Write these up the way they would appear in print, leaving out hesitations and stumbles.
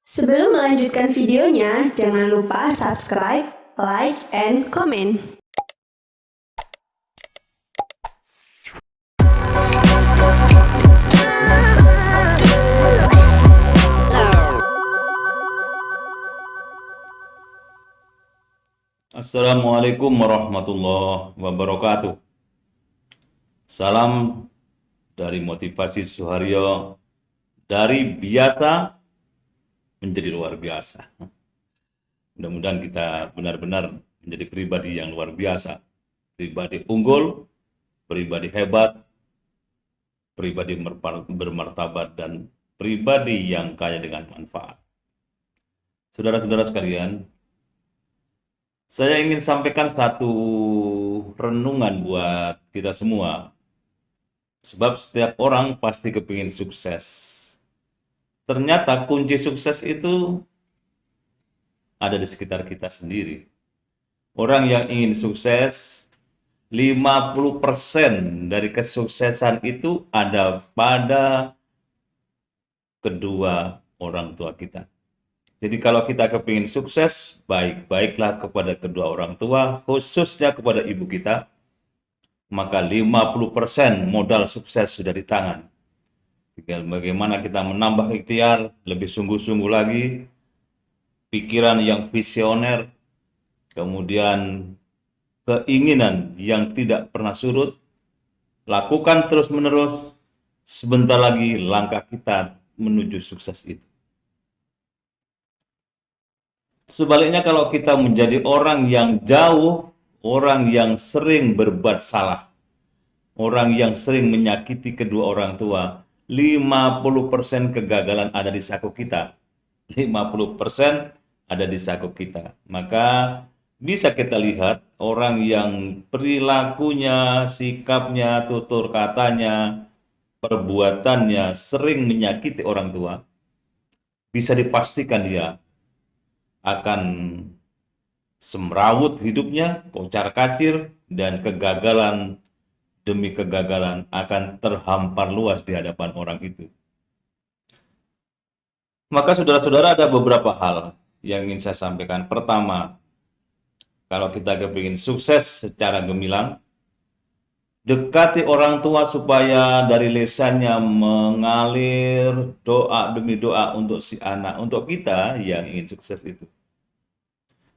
Sebelum melanjutkan videonya, jangan lupa subscribe, like, and comment. Assalamualaikum warahmatullahi wabarakatuh. Salam dari Motivasi Suharyo, dari biasa menjadi luar biasa. Mudah-mudahan kita benar-benar menjadi pribadi yang luar biasa, pribadi unggul, pribadi hebat, pribadi bermartabat, dan pribadi yang kaya dengan manfaat. Saudara-saudara sekalian, saya ingin sampaikan satu renungan buat kita semua. Sebab setiap orang pasti kepingin sukses. Ternyata kunci sukses itu ada di sekitar kita sendiri. Orang yang ingin sukses, 50% dari kesuksesan itu ada pada kedua orang tua kita. Jadi kalau kita kepingin sukses, baik-baiklah kepada kedua orang tua, khususnya kepada ibu kita, maka 50% modal sukses sudah di tangan. Tinggal bagaimana kita menambah ikhtiar, lebih sungguh-sungguh lagi, pikiran yang visioner, kemudian keinginan yang tidak pernah surut, lakukan terus-menerus, sebentar lagi langkah kita menuju sukses itu. Sebaliknya kalau kita menjadi orang yang jauh, orang yang sering berbuat salah, orang yang sering menyakiti kedua orang tua, 50% kegagalan ada di saku kita. 50% ada di saku kita. Maka bisa kita lihat orang yang perilakunya, sikapnya, tutur katanya, perbuatannya sering menyakiti orang tua, bisa dipastikan dia akan semrawut hidupnya, kocar-kacir, dan kegagalan demi kegagalan akan terhampar luas di hadapan orang itu. Maka saudara-saudara, ada beberapa hal yang ingin saya sampaikan. Pertama, kalau kita kepingin sukses secara gemilang, dekati orang tua supaya dari lisannya mengalir doa demi doa untuk si anak, untuk kita yang ingin sukses itu.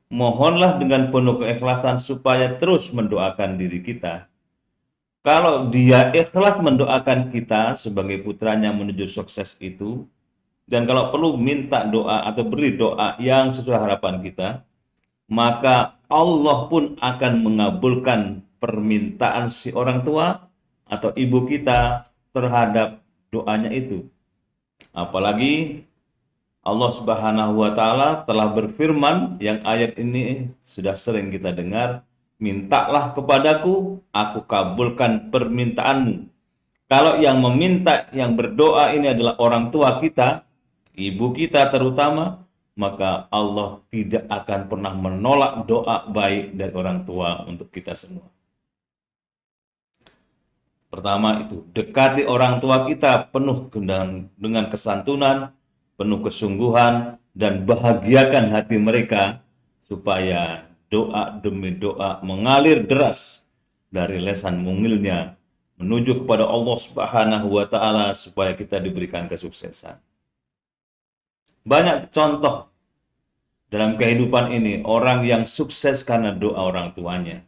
Mohonlah dengan penuh keikhlasan supaya terus mendoakan diri kita. Kalau dia ikhlas mendoakan kita sebagai putranya menuju sukses itu, dan kalau perlu minta doa atau beri doa yang sesuai harapan kita, maka Allah pun akan mengabulkan permintaan si orang tua atau ibu kita terhadap doanya itu. Apalagi Allah Subhanahu wa Ta'ala telah berfirman, yang ayat ini sudah sering kita dengar, mintalah kepadaku, aku kabulkan permintaanmu. Kalau yang meminta, yang berdoa ini adalah orang tua kita, ibu kita terutama, maka Allah tidak akan pernah menolak doa baik dari orang tua untuk kita semua. Pertama itu, dekati orang tua kita penuh dengan kesantunan, penuh kesungguhan, dan bahagiakan hati mereka supaya doa demi doa mengalir deras dari lesan mungilnya menuju kepada Allah Subhanahu wa Ta'ala supaya kita diberikan kesuksesan. Banyak contoh dalam kehidupan ini orang yang sukses karena doa orang tuanya.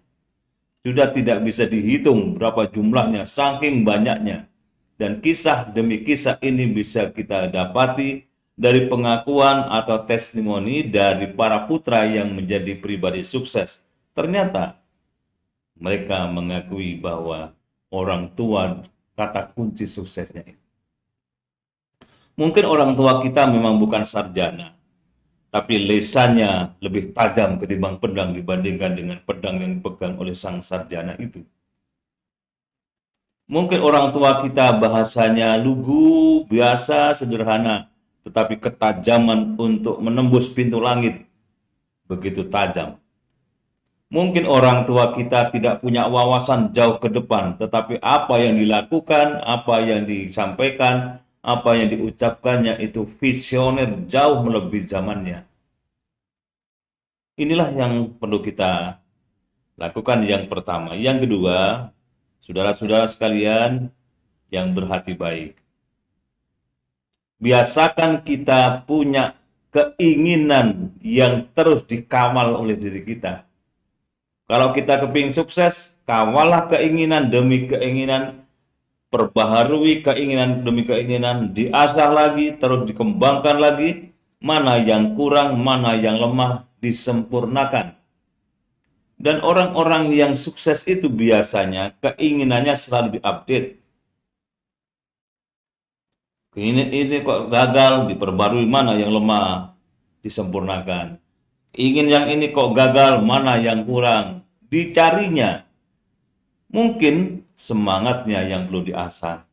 Sudah tidak bisa dihitung berapa jumlahnya, saking banyaknya. Dan kisah demi kisah ini bisa kita dapati dari pengakuan atau testimoni dari para putra yang menjadi pribadi sukses. Ternyata mereka mengakui bahwa orang tua kata kunci suksesnya itu. Mungkin orang tua kita memang bukan sarjana, tapi lesannya lebih tajam ketimbang pedang dibandingkan dengan pedang yang dipegang oleh sang sarjana itu. Mungkin orang tua kita bahasanya lugu, biasa, sederhana, tetapi ketajaman untuk menembus pintu langit begitu tajam. Mungkin orang tua kita tidak punya wawasan jauh ke depan, tetapi apa yang dilakukan, apa yang disampaikan, apa yang diucapkannya itu visioner jauh melebihi zamannya. Inilah yang perlu kita lakukan yang pertama. Yang kedua, saudara-saudara sekalian yang berhati baik. Biasakan kita punya keinginan yang terus dikawal oleh diri kita. Kalau kita kepingin sukses, kawalah keinginan demi keinginan, perbaharui keinginan demi keinginan, diasah lagi, terus dikembangkan lagi, mana yang kurang, mana yang lemah, disempurnakan. Dan orang-orang yang sukses itu biasanya keinginannya selalu diupdate. Ini kok gagal, diperbarui, mana yang lemah, disempurnakan. Ingin yang ini kok gagal, mana yang kurang, dicarinya. Mungkin semangatnya yang perlu diasah.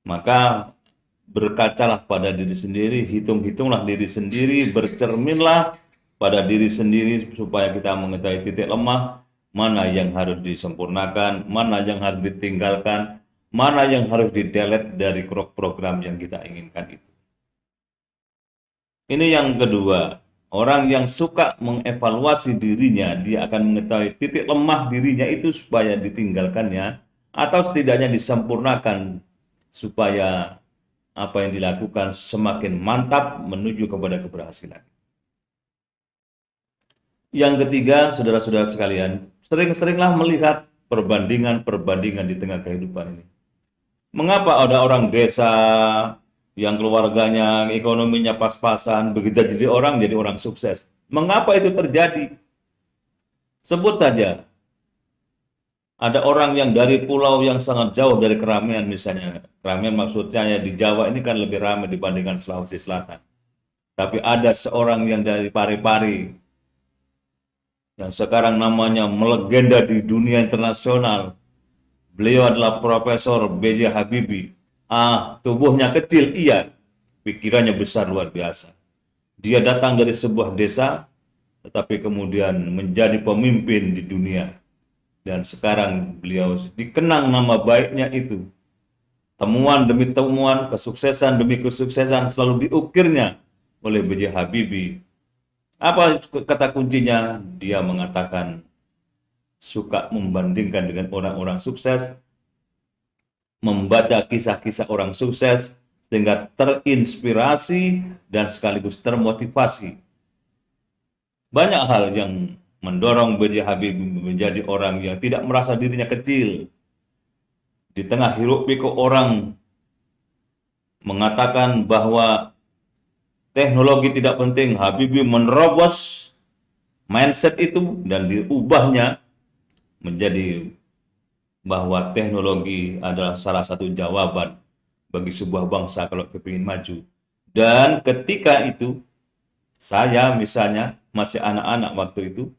Maka berkacalah pada diri sendiri, hitung-hitunglah diri sendiri, bercerminlah pada diri sendiri supaya kita mengetahui titik lemah, mana yang harus disempurnakan, mana yang harus ditinggalkan, mana yang harus di-delete dari program yang kita inginkan itu. Ini yang kedua, orang yang suka mengevaluasi dirinya, dia akan mengetahui titik lemah dirinya itu supaya ditinggalkannya, atau setidaknya disempurnakan supaya apa yang dilakukan semakin mantap menuju kepada keberhasilan. Yang ketiga, saudara-saudara sekalian, sering-seringlah melihat perbandingan-perbandingan di tengah kehidupan ini. Mengapa ada orang desa yang keluarganya, ekonominya pas-pasan, begitu jadi orang sukses? Mengapa itu terjadi? Sebut saja, ada orang yang dari pulau yang sangat jauh dari keramaian misalnya. Keramaian maksudnya ya di Jawa ini kan lebih ramai dibandingkan Sulawesi Selatan. Tapi ada seorang yang dari Pari-Pari, yang sekarang namanya melegenda di dunia internasional. Beliau adalah Profesor B.J. Habibie. Tubuhnya kecil, iya. Pikirannya besar luar biasa. Dia datang dari sebuah desa, tetapi kemudian menjadi pemimpin di dunia. Dan sekarang beliau dikenang nama baiknya itu. Temuan demi temuan, kesuksesan demi kesuksesan selalu diukirnya oleh B.J. Habibie. Apa kata kuncinya? Dia mengatakan suka membandingkan dengan orang-orang sukses, membaca kisah-kisah orang sukses, sehingga terinspirasi dan sekaligus termotivasi. Banyak hal yang mendorong B.J. Habibie menjadi orang yang tidak merasa dirinya kecil. Di tengah hiruk-pikuk orang mengatakan bahwa teknologi tidak penting, Habibie menerobos mindset itu dan diubahnya menjadi bahwa teknologi adalah salah satu jawaban bagi sebuah bangsa kalau kepingin maju. Dan ketika itu, saya misalnya masih anak-anak waktu itu,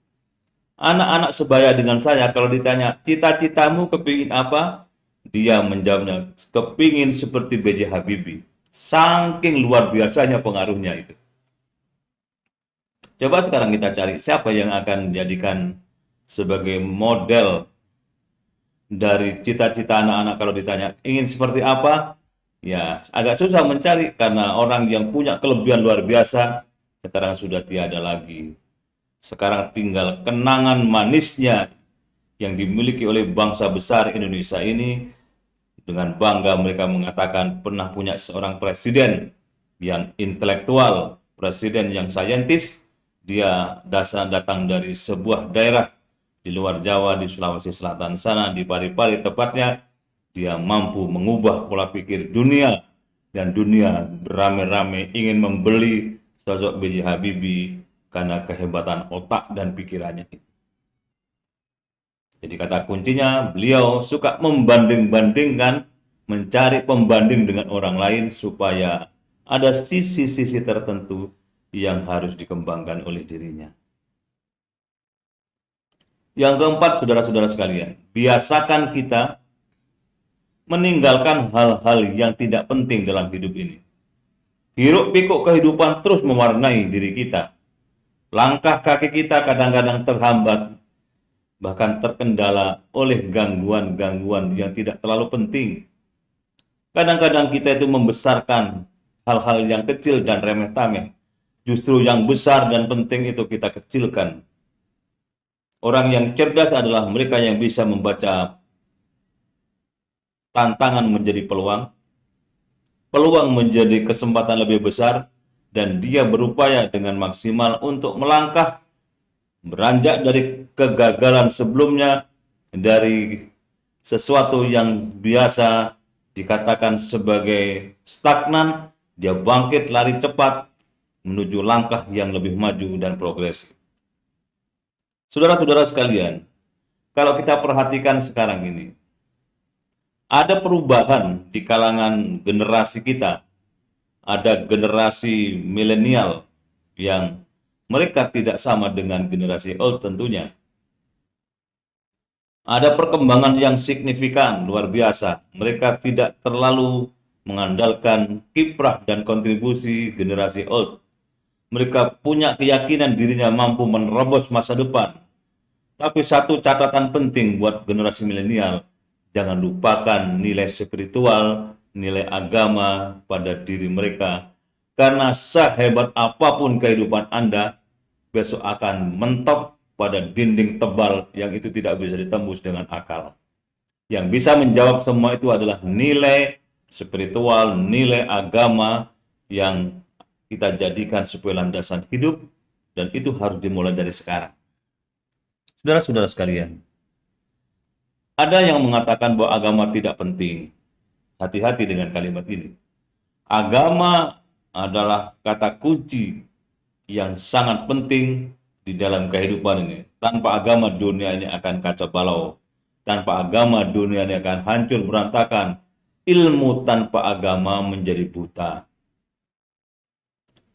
anak-anak sebaya dengan saya kalau ditanya, cita-citamu kepingin apa? Dia menjawabnya, kepingin seperti B.J. Habibie. Saking luar biasanya pengaruhnya itu. Coba sekarang kita cari siapa yang akan menjadikan sebagai model dari cita-cita anak-anak kalau ditanya ingin seperti apa, ya agak susah mencari karena orang yang punya kelebihan luar biasa sekarang sudah tiada lagi. Sekarang tinggal kenangan manisnya yang dimiliki oleh bangsa besar Indonesia ini. Dengan bangga mereka mengatakan pernah punya seorang presiden yang intelektual, presiden yang saintis. Dia datang dari sebuah daerah di luar Jawa, di Sulawesi Selatan sana, di Pari-Pari tepatnya. Dia mampu mengubah pola pikir dunia, dan dunia beramai-ramai ingin membeli sosok B.J. Habibie karena kehebatan otak dan pikirannya. Jadi kata kuncinya, beliau suka membanding-bandingkan, mencari pembanding dengan orang lain supaya ada sisi-sisi tertentu yang harus dikembangkan oleh dirinya. Yang keempat, saudara-saudara sekalian, biasakan kita meninggalkan hal-hal yang tidak penting dalam hidup ini. Hiruk-pikuk kehidupan terus mewarnai diri kita. Langkah kaki kita kadang-kadang terhambat, bahkan terkendala oleh gangguan-gangguan yang tidak terlalu penting. Kadang-kadang kita itu membesarkan hal-hal yang kecil dan remeh-temeh. Justru yang besar dan penting itu kita kecilkan. Orang yang cerdas adalah mereka yang bisa membaca tantangan menjadi peluang, peluang menjadi kesempatan lebih besar, dan dia berupaya dengan maksimal untuk melangkah, beranjak dari kegagalan sebelumnya, dari sesuatu yang biasa dikatakan sebagai stagnan, dia bangkit lari cepat menuju langkah yang lebih maju dan progresif. Saudara-saudara sekalian, kalau kita perhatikan sekarang ini, ada perubahan di kalangan generasi kita. Ada generasi milenial yang mereka tidak sama dengan generasi old tentunya. Ada perkembangan yang signifikan, luar biasa. Mereka tidak terlalu mengandalkan kiprah dan kontribusi generasi old. Mereka punya keyakinan dirinya mampu menerobos masa depan. Tapi satu catatan penting buat generasi milenial, jangan lupakan nilai spiritual, nilai agama pada diri mereka. Karena sehebat apapun kehidupan Anda, besok akan mentok pada dinding tebal yang itu tidak bisa ditembus dengan akal. Yang bisa menjawab semua itu adalah nilai spiritual, nilai agama yang kita jadikan sebagai landasan hidup, dan itu harus dimulai dari sekarang. Saudara-saudara sekalian, ada yang mengatakan bahwa agama tidak penting. Hati-hati dengan kalimat ini. Agama adalah kata kunci yang sangat penting di dalam kehidupan ini. Tanpa agama, dunia ini akan kacau balau. Tanpa agama, dunia ini akan hancur berantakan. Ilmu tanpa agama menjadi buta.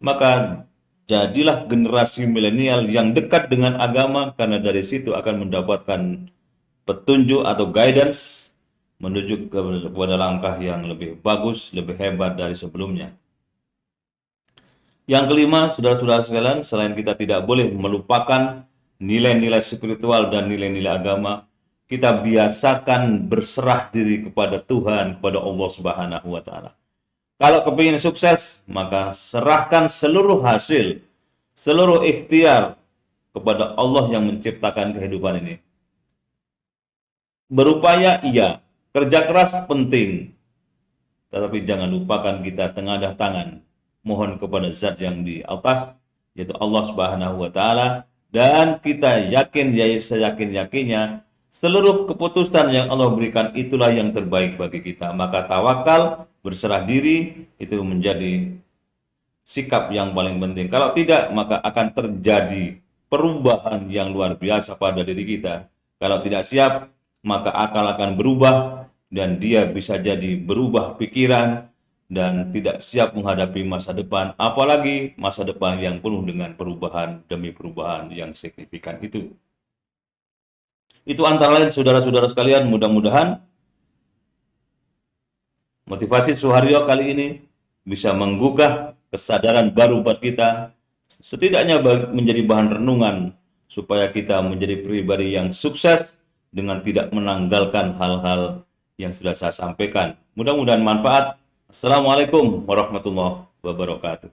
Maka jadilah generasi milenial yang dekat dengan agama, karena dari situ akan mendapatkan petunjuk atau guidance menuju kepada langkah yang lebih bagus, lebih hebat dari sebelumnya. Yang kelima, saudara-saudara sekalian, selain kita tidak boleh melupakan nilai-nilai spiritual dan nilai-nilai agama, kita biasakan berserah diri kepada Tuhan, kepada Allah Subhanahu wa Ta'ala. Kalau kepingin sukses, maka serahkan seluruh hasil, seluruh ikhtiar kepada Allah yang menciptakan kehidupan ini. Berupaya iya, kerja keras penting, tetapi jangan lupakan kita tengadah tangan, mohon kepada zat yang di atas, yaitu Allah Subhanahu wa Ta'ala, dan kita yakin, seyakin-yakinnya, seluruh keputusan yang Allah berikan itulah yang terbaik bagi kita. Maka tawakal, berserah diri, itu menjadi sikap yang paling penting. Kalau tidak, maka akan terjadi perubahan yang luar biasa pada diri kita. Kalau tidak siap, maka akal akan berubah, dan dia bisa jadi berubah pikiran dan tidak siap menghadapi masa depan, apalagi masa depan yang penuh dengan perubahan demi perubahan yang signifikan itu. Itu antara lain, saudara-saudara sekalian, mudah-mudahan motivasi Suharyo kali ini bisa menggugah kesadaran baru buat kita, setidaknya menjadi bahan renungan supaya kita menjadi pribadi yang sukses dengan tidak menanggalkan hal-hal yang sudah saya sampaikan. Mudah-mudahan manfaat. Assalamualaikum warahmatullahi wabarakatuh.